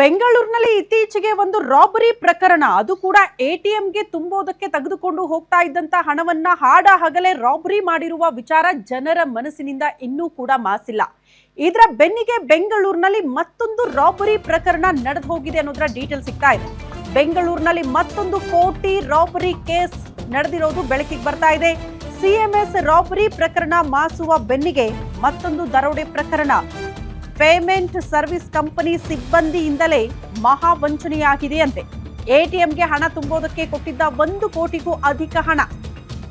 ಬೆಂಗಳೂರಿನಲ್ಲಿ ಇತ್ತೀಚೆಗೆ ಒಂದು ರಾಬರಿ ಪ್ರಕರಣ, ಅದು ಕೂಡ ಎಟಿಎಂಗೆ ತುಂಬೋದಕ್ಕೆ ತೆಗೆದುಕೊಂಡು ಹೋಗ್ತಾ ಇದ್ದಂತ ಹಣವನ್ನ ಹಾಡ ಹಗಲೇ ರಾಬರಿ ಮಾಡಿರುವ ವಿಚಾರ ಜನರ ಮನಸ್ಸಿನಿಂದ ಇನ್ನೂ ಕೂಡ ಮಾಸಿಲ್ಲ. ಇದರ ಬೆನ್ನಿಗೆ ಬೆಂಗಳೂರಿನಲ್ಲಿ ಮತ್ತೊಂದು ರಾಬರಿ ಪ್ರಕರಣ ನಡೆದು ಹೋಗಿದೆ ಅನ್ನೋದರ ಡೀಟೇಲ್ ಸಿಗ್ತಾ ಇದೆ. ಬೆಂಗಳೂರಿನಲ್ಲಿ ಮತ್ತೊಂದು ಕೋಟಿ ರಾಬರಿ ಕೇಸ್ ನಡೆದಿರೋದು ಬೆಳಕಿಗೆ ಬರ್ತಾ ಇದೆ. ಸಿಎಂಎಸ್ ರಾಬರಿ ಪ್ರಕರಣ ಮಾಸುವ ಬೆನ್ನಿಗೆ ಮತ್ತೊಂದು ದರೋಡೆ ಪ್ರಕರಣ. ಪೇಮೆಂಟ್ ಸರ್ವಿಸ್ ಕಂಪನಿ ಸಿಬ್ಬಂದಿಯಿಂದಲೇ ಮಹಾ ವಂಚನೆಯಾಗಿದೆಯಂತೆ. ಎಟಿಎಂಗೆ ಹಣ ತುಂಬೋದಕ್ಕೆ ಕೊಟ್ಟಿದ್ದ 1 ಕೋಟಿಗೂ ಅಧಿಕ ಹಣ.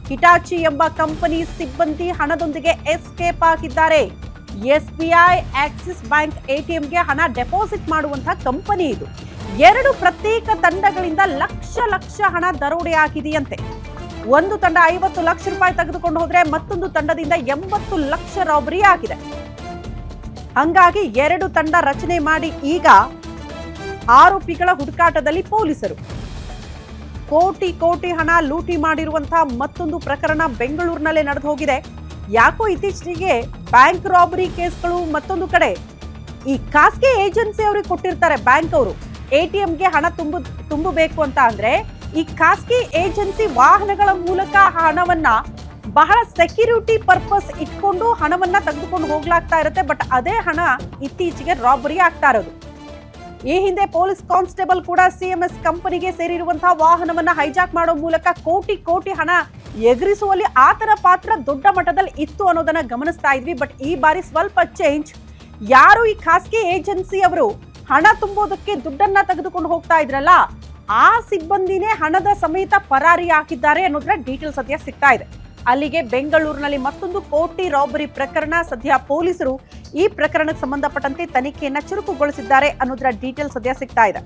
ಹಿಟಾಚಿ ಎಂಬ ಕಂಪನಿ ಸಿಬ್ಬಂದಿ ಹಣದೊಂದಿಗೆ ಎಸ್ಕೇಪ್ ಆಗಿದ್ದಾರೆ. ಎಸ್ಬಿಐ ಆಕ್ಸಿಸ್ ಬ್ಯಾಂಕ್ ಎಟಿಎಂಗೆ ಹಣ ಡೆಪಾಸಿಟ್ ಮಾಡುವಂತಹ ಕಂಪನಿ ಇದು. 2 ಪ್ರತ್ಯೇಕ ತಂಡಗಳಿಂದ ಲಕ್ಷ ಹಣ ದರೋಡೆ ಆಗಿದೆಯಂತೆ. ಒಂದು ತಂಡ 50 ಲಕ್ಷ ರೂಪಾಯಿ ತೆಗೆದುಕೊಂಡು ಹೋದ್ರೆ ಮತ್ತೊಂದು ತಂಡದಿಂದ 80 ಲಕ್ಷ ರಾಬರಿ ಆಗಿದೆ. ಹಂಗಾಗಿ 2 ತಂಡ ರಚನೆ ಮಾಡಿ ಈಗ ಆರೋಪಿಗಳ ಹುಡುಕಾಟದಲ್ಲಿ ಪೊಲೀಸರು. ಕೋಟಿ ಹಣ ಲೂಟಿ ಮಾಡಿರುವಂತಹ ಮತ್ತೊಂದು ಪ್ರಕರಣ ಬೆಂಗಳೂರಿನಲ್ಲೇ ನಡೆದು ಹೋಗಿದೆ. ಯಾಕೋ ಇತ್ತೀಚೆಗೆ ಬ್ಯಾಂಕ್ ರಾಬರಿ ಕೇಸ್ಗಳು ಮತ್ತೊಂದು ಕಡೆ ಈ ಖಾಸಗಿ ಏಜೆನ್ಸಿ ಅವರಿಗೆ ಕೊಟ್ಟಿರ್ತಾರೆ. ಬ್ಯಾಂಕ್ ಅವರು ಎಟಿಎಂಗೆ ಹಣ ತುಂಬಬೇಕು ಅಂತ ಅಂದ್ರೆ ಈ ಖಾಸಗಿ ಏಜೆನ್ಸಿ ವಾಹನಗಳ ಮೂಲಕ ಹಣವನ್ನ ಬಹಳ ಸೆಕ್ಯೂರಿಟಿ ಪರ್ಪಸ್ ಇಟ್ಕೊಂಡು ಹಣವನ್ನ ತೆಗೆದುಕೊಂಡು ಹೋಗ್ಲಾಗ್ತಾ ಇರುತ್ತೆ. ಬಟ್ ಅದೇ ಹಣ ಇತ್ತೀಚೆಗೆ ರಾಬರಿ ಆಗ್ತಾ ಇರೋದು. ಈ ಹಿಂದೆ ಪೊಲೀಸ್ ಕಾನ್ಸ್ಟೇಬಲ್ ಕೂಡ ಸಿಎಂಎಸ್ ಕಂಪನಿಗೆ ಸೇರಿರುವಂತಹ ವಾಹನವನ್ನ ಹೈಜಾಕ್ ಮಾಡೋ ಮೂಲಕ ಕೋಟಿ ಹಣ ಎಗರಿಸುವಲ್ಲಿ ಆತನ ಪಾತ್ರ ದೊಡ್ಡ ಮಟ್ಟದಲ್ಲಿ ಇತ್ತು ಅನ್ನೋದನ್ನ ಗಮನಿಸ್ತಾ ಇದ್ವಿ. ಬಟ್ ಈ ಬಾರಿ ಸ್ವಲ್ಪ ಚೇಂಜ್. ಯಾರು ಈ ಖಾಸಗಿ ಏಜೆನ್ಸಿ ಅವರು ಹಣ ತುಂಬೋದಕ್ಕೆ ದುಡ್ಡನ್ನ ತೆಗೆದುಕೊಂಡು ಹೋಗ್ತಾ ಇದ್ರಲ್ಲ, ಆ ಸಿಬ್ಬಂದಿನೇ ಹಣದ ಸಮೇತ ಪರಾರಿ ಹಾಕಿದ್ದಾರೆ ಅನ್ನೋದ್ರ ಡೀಟೇಲ್ ಸದ್ಯ ಸಿಗ್ತಾ ಇದೆ. ಅಲ್ಲಿಗೆ ಬೆಂಗಳೂರಿನಲ್ಲಿ ಮತ್ತೊಂದು ಕೋಟಿ ರಾಬರಿ ಪ್ರಕರಣ. ಸದ್ಯ ಪೊಲೀಸರು ಈ ಪ್ರಕರಣಕ್ಕೆ ಸಂಬಂಧಪಟ್ಟಂತೆ ತನಿಖೆಯನ್ನ ಚುರುಕುಗೊಳಿಸಿದ್ದಾರೆ ಅನ್ನೋದರ ಡೀಟೇಲ್ ಸದ್ಯ ಸಿಗ್ತಾ ಇದೆ.